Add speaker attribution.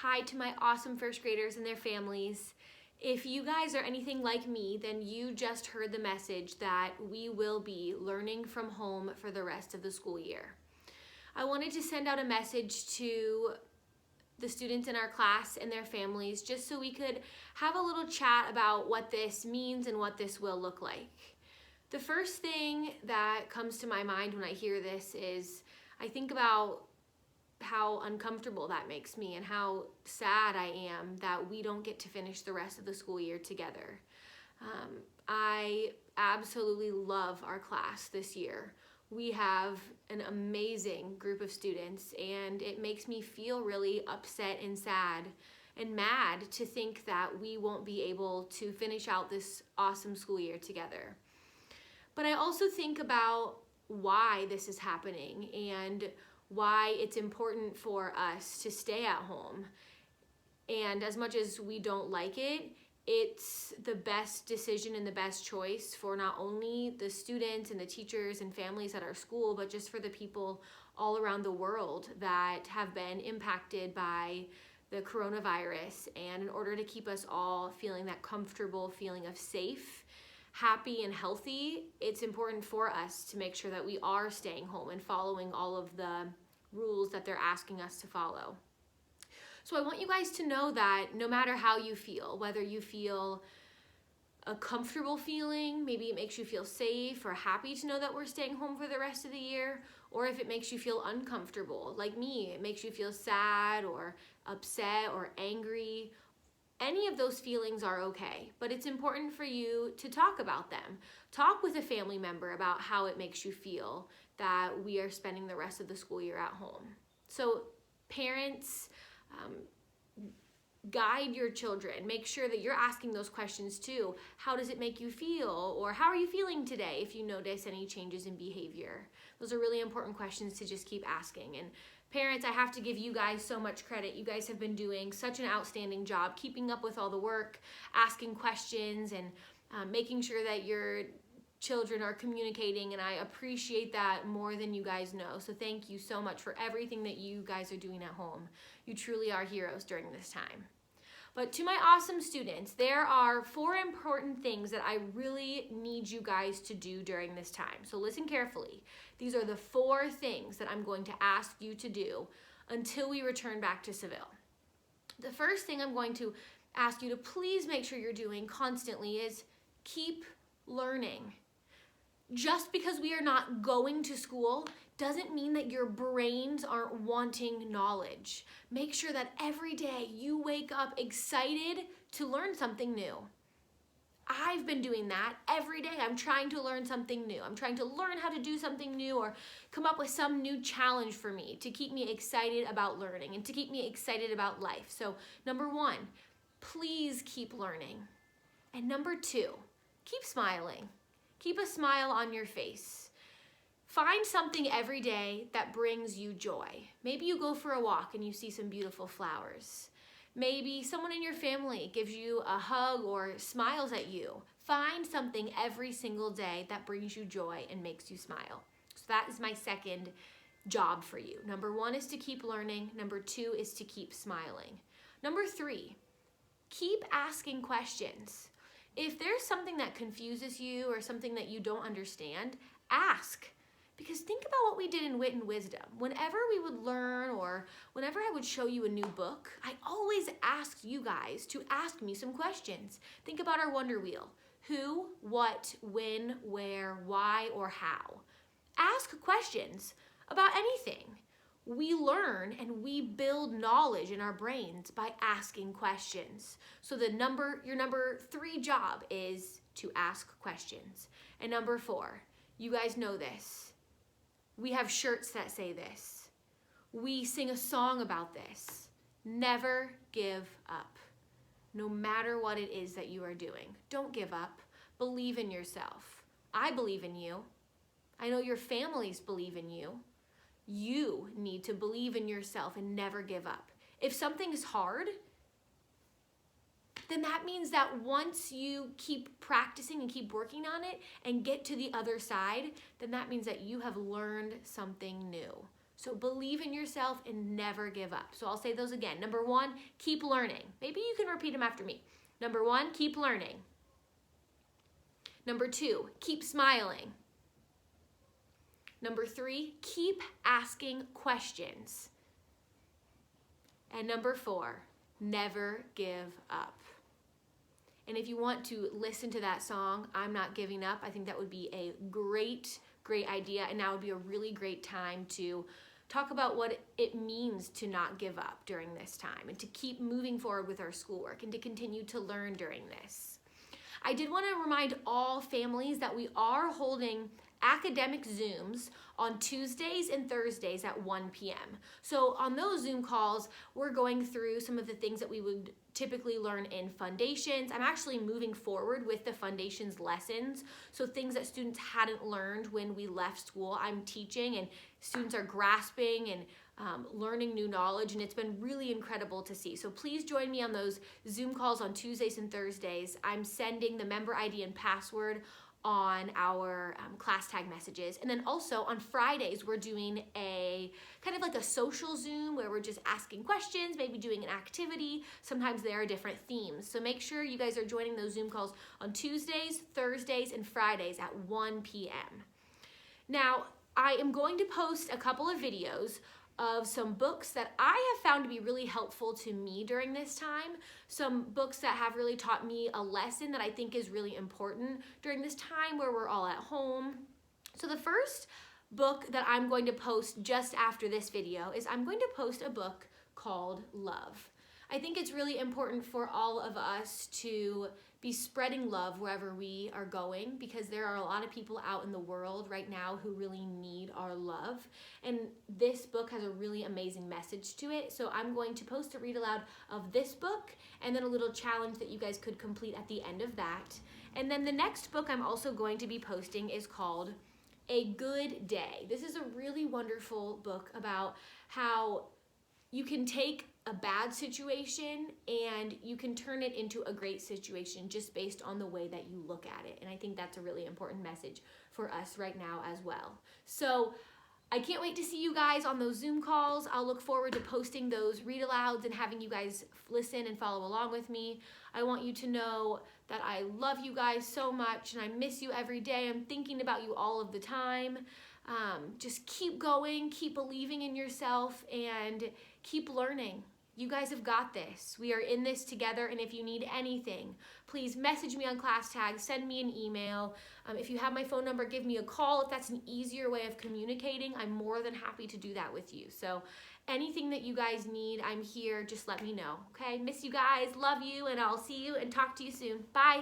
Speaker 1: hi to my awesome first graders and their families. If you guys are anything like me, then you just heard the message that we will be learning from home for the rest of the school year. I wanted to send out a message to the students in our class and their families just so we could have a little chat about what this means and what this will look like. The first thing that comes to my mind when I hear this is I think about how uncomfortable that makes me and how sad I am that we don't get to finish the rest of the school year together. I absolutely love our class this year. We have an amazing group of students, and it makes me feel really upset and sad and mad to think that we won't be able to finish out this awesome school year together. But I also think about why this is happening and why it's important for us to stay at home. And as much as we don't like it, it's the best decision and the best choice for not only the students and the teachers and families at our school, but just for the people all around the world that have been impacted by the coronavirus. And in order to keep us all feeling that comfortable feeling of safe, happy, and healthy, it's important for us to make sure that we are staying home and following all of the rules that they're asking us to follow. So I want you guys to know that no matter how you feel, whether you feel a comfortable feeling, maybe it makes you feel safe or happy to know that we're staying home for the rest of the year, or if it makes you feel uncomfortable, like me, it makes you feel sad or upset or angry, any of those feelings are okay, but it's important for you to talk about them. Talk with a family member about how it makes you feel that we are spending the rest of the school year at home. So parents, guide your children. Make sure that you're asking those questions too. How does it make you feel? Or how are you feeling today if you notice any changes in behavior? Those are really important questions to just keep asking. And parents, I have to give you guys so much credit. You guys have been doing such an outstanding job keeping up with all the work, asking questions, and making sure that your children are communicating, and I appreciate that more than you guys know. So thank you so much for everything that you guys are doing at home. You truly are heroes during this time. But to my awesome students, there are 4 important things that I really need you guys to do during this time. So listen carefully. These are the 4 things that I'm going to ask you to do until we return back to Seville. The first thing I'm going to ask you to please make sure you're doing constantly is keep learning. Just because we are not going to school doesn't mean that your brains aren't wanting knowledge. Make sure that every day you wake up excited to learn something new. I've been doing that every day. I'm trying to learn something new. I'm trying to learn how to do something new or come up with some new challenge for me to keep me excited about learning and to keep me excited about life. So number 1, please keep learning. And number 2, keep smiling. Keep a smile on your face. Find something every day that brings you joy. Maybe you go for a walk and you see some beautiful flowers. Maybe someone in your family gives you a hug or smiles at you. Find something every single day that brings you joy and makes you smile. So that is my second job for you. Number 1 is to keep learning. Number 2 is to keep smiling. Number 3, keep asking questions. If there's something that confuses you or something that you don't understand, ask. Because think about what we did in Wit and Wisdom. Whenever we would learn or whenever I would show you a new book, I always asked you guys to ask me some questions. Think about our Wonder Wheel. Who, what, when, where, why, or how. Ask questions about anything. We learn and we build knowledge in our brains by asking questions. So your number 3 job is to ask questions. And number 4, you guys know this. We have shirts that say this. We sing a song about this. Never give up. No matter what it is that you are doing, don't give up. Believe in yourself. I believe in you. I know your families believe in you. You need to believe in yourself and never give up. If something is hard, then that means that once you keep practicing and keep working on it and get to the other side, then that means that you have learned something new. So believe in yourself and never give up. So I'll say those again. Number 1, keep learning. Maybe you can repeat them after me. Number 1, keep learning. Number 2, keep smiling. Number 3, keep asking questions. And number 4, never give up. And if you want to listen to that song, I'm Not Giving Up, I think that would be a great idea. And now would be a really great time to talk about what it means to not give up during this time and to keep moving forward with our schoolwork and to continue to learn during this. I did want to remind all families that we are holding academic Zooms on Tuesdays and Thursdays at 1 p.m. So on those Zoom calls, we're going through some of the things that we would typically learn in Foundations. I'm actually moving forward with the Foundations lessons. So things that students hadn't learned when we left school, I'm teaching, and students are grasping and learning new knowledge, and it's been really incredible to see. So please join me on those Zoom calls on Tuesdays and Thursdays. I'm sending the member ID and password on our class tag messages. And then also on Fridays, we're doing a kind of like a social Zoom where we're just asking questions, maybe doing an activity. Sometimes there are different themes. So make sure you guys are joining those Zoom calls on Tuesdays, Thursdays, and Fridays at 1 p.m. Now, I am going to post a couple of videos of some books that I have found to be really helpful to me during this time. Some books that have really taught me a lesson that I think is really important during this time where we're all at home. So the first book that I'm going to post just after this video is I'm going to post a book called Love. I think it's really important for all of us to be spreading love wherever we are going, because there are a lot of people out in the world right now who really need our love. And this book has a really amazing message to it. So I'm going to post a read aloud of this book and then a little challenge that you guys could complete at the end of that. And then the next book I'm also going to be posting is called A Good Day. This is a really wonderful book about how you can take a bad situation and you can turn it into a great situation just based on the way that you look at it. And I think that's a really important message for us right now as well. So I can't wait to see you guys on those Zoom calls. I'll look forward to posting those read alouds and having you guys listen and follow along with me. I want you to know that I love you guys so much and I miss you every day. I'm thinking about you all of the time. Just keep going, keep believing in yourself, and keep learning. You guys have got this. We are in this together, and if you need anything, please message me on class tag, send me an email. If you have my phone number, give me a call. If that's an easier way of communicating, I'm more than happy to do that with you. So anything that you guys need, I'm here. Just let me know, okay? Miss you guys, love you, and I'll see you and talk to you soon. Bye.